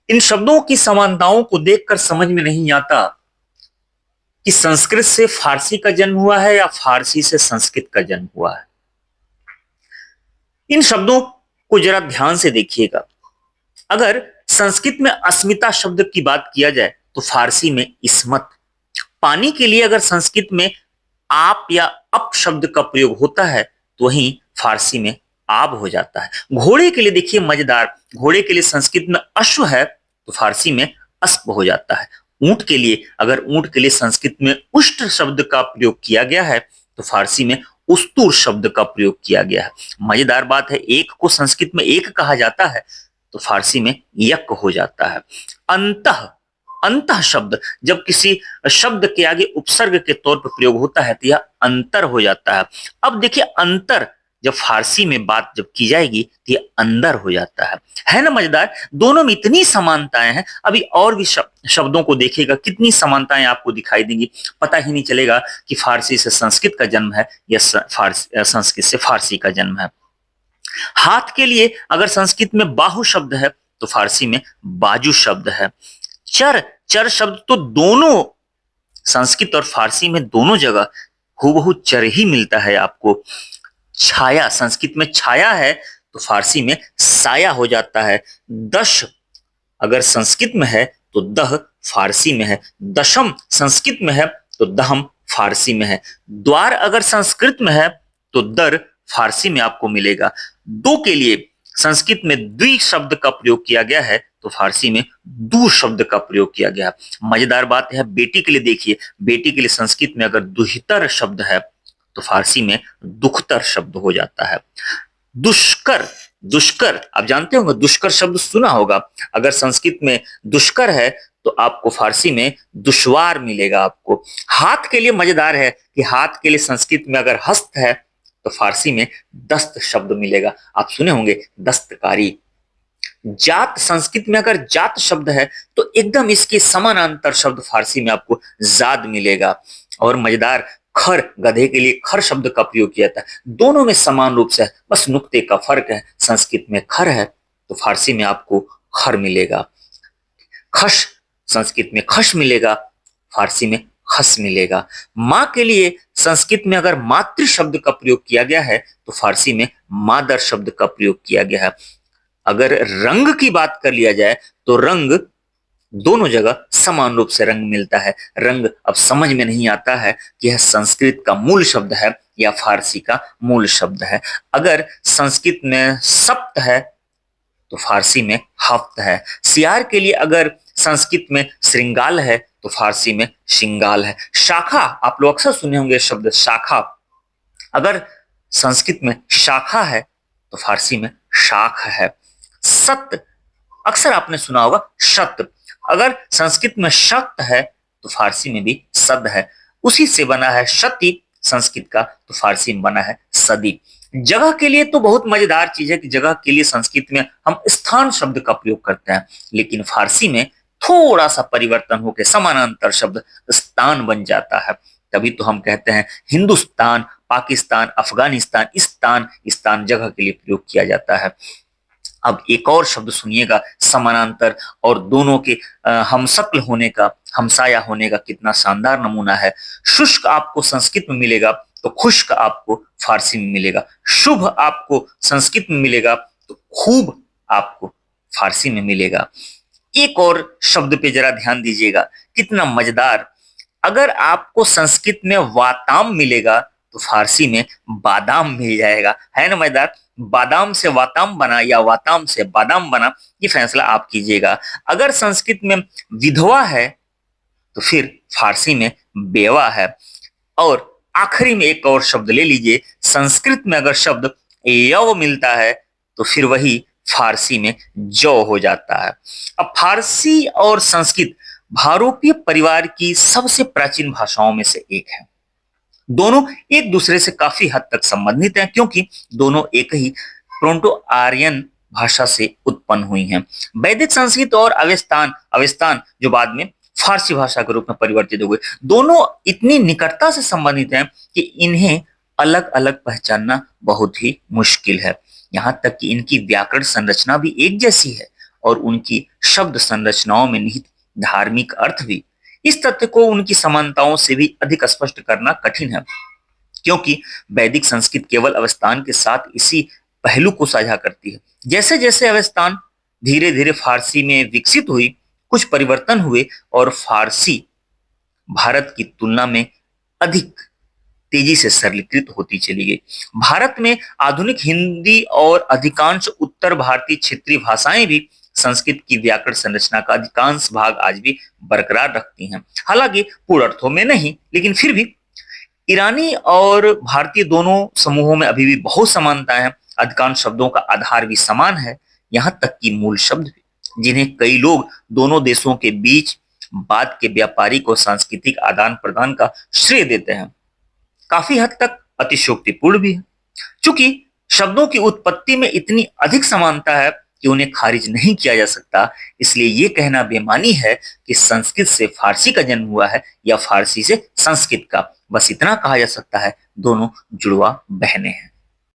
इन शब्दों की समानताओं को देखकर समझ में नहीं आता कि संस्कृत से फारसी का जन्म हुआ है या फारसी से संस्कृत का जन्म हुआ है। इन शब्दों को जरा ध्यान से देखिएगा। अगर संस्कृत में अस्मिता शब्द की बात किया जाए तो फारसी में इस्मत। पानी के लिए अगर संस्कृत में आप या अप शब्द का प्रयोग होता है तो वहीं फारसी में आब हो जाता है। घोड़े के लिए देखिए मजेदार, घोड़े के लिए संस्कृत में अश्व है तो फारसी में अस्प हो जाता है। ऊंट के लिए, अगर ऊंट के लिए संस्कृत में उष्ट शब्द का प्रयोग किया गया है तो फारसी में उस्तुर शब्द का प्रयोग किया गया है। मजेदार बात है, एक को संस्कृत में एक कहा जाता है तो फारसी में यक हो जाता है। अंतः, अंतः शब्द जब किसी शब्द के आगे उपसर्ग के तौर पर प्रयोग होता है तो यह अंतर हो जाता है। अब देखिए अंतर जब फारसी में बात जब की जाएगी तो यह अंदर हो जाता है ना मजेदार। दोनों में इतनी समानताएं हैं। अभी और भी शब्दों को देखिएगा, कितनी समानताएं आपको दिखाई देंगी। पता ही नहीं चलेगा कि फारसी से संस्कृत का जन्म है या संस्कृत से फारसी का जन्म है। हाथ के लिए अगर संस्कृत में बाहु शब्द है तो फारसी में बाजू शब्द है। चर, चर शब्द तो दोनों संस्कृत और फारसी में दोनों जगह हूबहू चर ही मिलता है आपको। छाया, संस्कृत में छाया है तो फारसी में साया हो जाता है। दश अगर संस्कृत में है तो दह फारसी में है। दशम संस्कृत में है तो दहम फारसी में है। द्वार अगर संस्कृत में है तो दर फारसी में आपको मिलेगा। दो के लिए संस्कृत में द्वि शब्द का प्रयोग किया गया है तो फारसी में दू शब्द का प्रयोग किया गया। मजेदार बात है, बेटी के लिए देखिए, बेटी के लिए संस्कृत में अगर दुहितर शब्द है तो फारसी में दुखतर शब्द हो जाता है। दुष्कर, दुष्कर आप जानते होंगे, दुष्कर शब्द सुना होगा। अगर संस्कृत में दुष्कर है तो आपको फारसी में दुश्वार मिलेगा आपको। हाथ के लिए मजेदार है कि हाथ के लिए संस्कृत में अगर हस्त है तो फारसी में दस्त शब्द मिलेगा। आप सुने होंगे दस्तकारी। जात, संस्कृत में अगर जात शब्द है तो एकदम इसके समानांतर शब्द फारसी में आपको जाद मिलेगा। और मजेदार, खर, गधे के लिए खर शब्द का प्रयोग किया था। दोनों में समान रूप से है, बस नुक्ते का फर्क है। संस्कृत में खर है तो फारसी में आपको खर मिलेगा। खश, संस्कृत में खश मिलेगा, फारसी में खस मिलेगा। मां के लिए संस्कृत में अगर मातृ शब्द का प्रयोग किया गया है तो फारसी में मादर शब्द का प्रयोग किया गया है। अगर रंग की बात कर लिया जाए तो रंग दोनों जगह समान रूप से रंग मिलता है। रंग अब समझ में नहीं आता है कि यह संस्कृत का मूल शब्द है या फारसी का मूल शब्द है। अगर संस्कृत में सप्त है तो फारसी में हफ्त है। सियार के लिए अगर संस्कृत में श्रृंगाल है तो फारसी में शिंगाल है। शाखा, आप लोग अक्सर सुने होंगे शब्द शाखा, अगर संस्कृत में शाखा है तो फारसी में शाख है। सत, अक्सर आपने सुना होगा शत, अगर संस्कृत में शक्त है तो फारसी में भी सद है। उसी से बना है शती संस्कृत का, तो फारसी में बना है सदी। जगह के लिए तो बहुत मजेदार चीज है कि जगह के लिए संस्कृत में हम स्थान शब्द का प्रयोग करते हैं, लेकिन फारसी में थोड़ा सा परिवर्तन होकर समानांतर शब्द स्थान बन जाता है। तभी तो हम कहते हैं हिंदुस्तान, पाकिस्तान, अफगानिस्तान, स्थान, स्थान जगह के लिए प्रयोग किया जाता है। अब एक और शब्द सुनिएगा समानांतर और दोनों के हमशक्ल होने का, हमसाया होने का कितना शानदार नमूना है। शुष्क आपको संस्कृत में मिलेगा तो खुश्क आपको फारसी में मिलेगा। शुभ आपको संस्कृत में मिलेगा तो खूब आपको फारसी में मिलेगा। एक और शब्द पे जरा ध्यान दीजिएगा, कितना मजेदार। अगर आपको संस्कृत में वाताम मिलेगा तो फारसी में बादाम मिल जाएगा, है ना मजेदार। बादाम से वाताम बना या वाताम से बादाम बना, ये फैसला आप कीजिएगा। अगर संस्कृत में विधवा है तो फिर फारसी में बेवा है। और आखिरी में एक और शब्द ले लीजिए, संस्कृत में अगर शब्द यव मिलता है तो फिर वही फारसी में जौ हो जाता है। अब फारसी और संस्कृत भारोपीय परिवार की सबसे प्राचीन भाषाओं में से एक है। दोनों एक दूसरे से काफी हद तक संबंधित हैं क्योंकि दोनों एक ही प्रोटो आर्यन भाषा से उत्पन्न हुई हैं। वैदिक संस्कृत और अवेस्तान, अवेस्तान जो बाद में फारसी भाषा के रूप में परिवर्तित हो गए, दोनों इतनी निकटता से संबंधित हैं कि इन्हें अलग अलग पहचानना बहुत ही मुश्किल है। यहाँ तक कि इनकी व्याकरण संरचना भी एक जैसी है और उनकी शब्द संरचनाओं में निहित धार्मिक अर्थ भी। इस तथ्य को उनकी समानताओं से भी अधिक स्पष्ट करना कठिन है, क्योंकि वैदिक संस्कृत केवल अवस्थान के साथ इसी पहलू को साझा करती है। जैसे जैसे अवस्थान धीरे धीरे फारसी में विकसित हुई, कुछ परिवर्तन हुए और फारसी भारत की तुलना में अधिक तेजी से सरलीकृत होती चली गई। भारत में आधुनिक हिंदी और अधिकांश उत्तर भारतीय क्षेत्रीय भाषाएं भी संस्कृत की व्याकरण संरचना का अधिकांश भाग आज भी बरकरार रखती हैं। हालांकि पूर्ण अर्थों में नहीं, लेकिन फिर भी ईरानी और भारतीय दोनों समूहों में अभी भी बहुत समानता है। अधिकांश शब्दों का आधार भी समान है, यहां तक कि मूल शब्द भी, जिन्हें कई लोग दोनों देशों के बीच बात के व्यापारिक और सांस्कृतिक आदान प्रदान का श्रेय देते हैं, काफी हद तक अतिशयोक्तिपूर्ण भी है। चूंकि शब्दों की उत्पत्ति में इतनी अधिक समानता है कि उन्हें खारिज नहीं किया जा सकता, इसलिए यह कहना बेमानी है कि संस्कृत से फारसी का जन्म हुआ है या फारसी से संस्कृत का। बस इतना कहा जा सकता है, दोनों जुड़वा बहनें हैं।